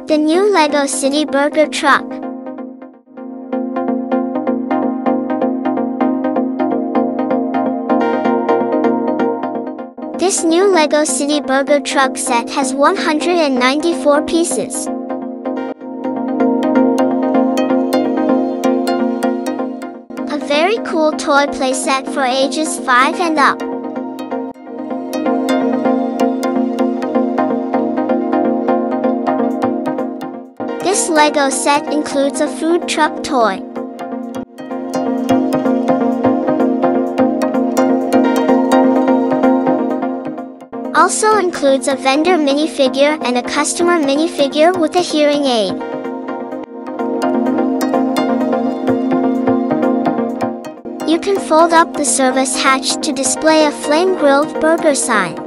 The new Lego City Burger Truck. This new Lego City Burger Truck set has 194 pieces. A very cool toy playset for ages 5 and up. This Lego set includes a food truck toy. Also includes a vendor minifigure and a customer minifigure with a hearing aid. You can fold up the service hatch to display a flame-grilled burger sign.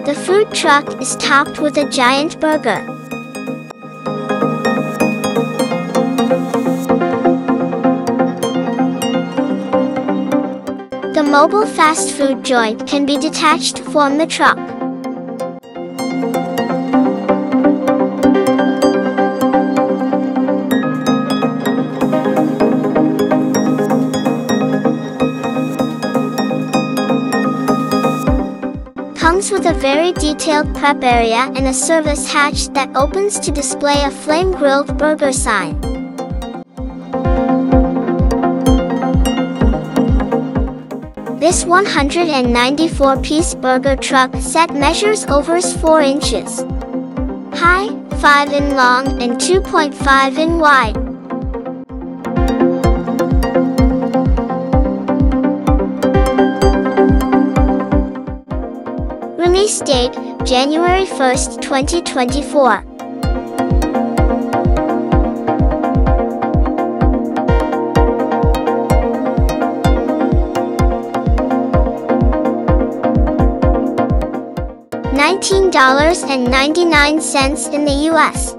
The food truck is topped with a giant burger. The mobile fast food joint can be detached to form the truck. Comes with a very detailed prep area and a service hatch that opens to display a flame-grilled burger sign. This 194-piece burger truck set measures over 4 inches high, 5 in long, and 2.5 in wide. Release date, January 1st, 2024. $19.99 in the US.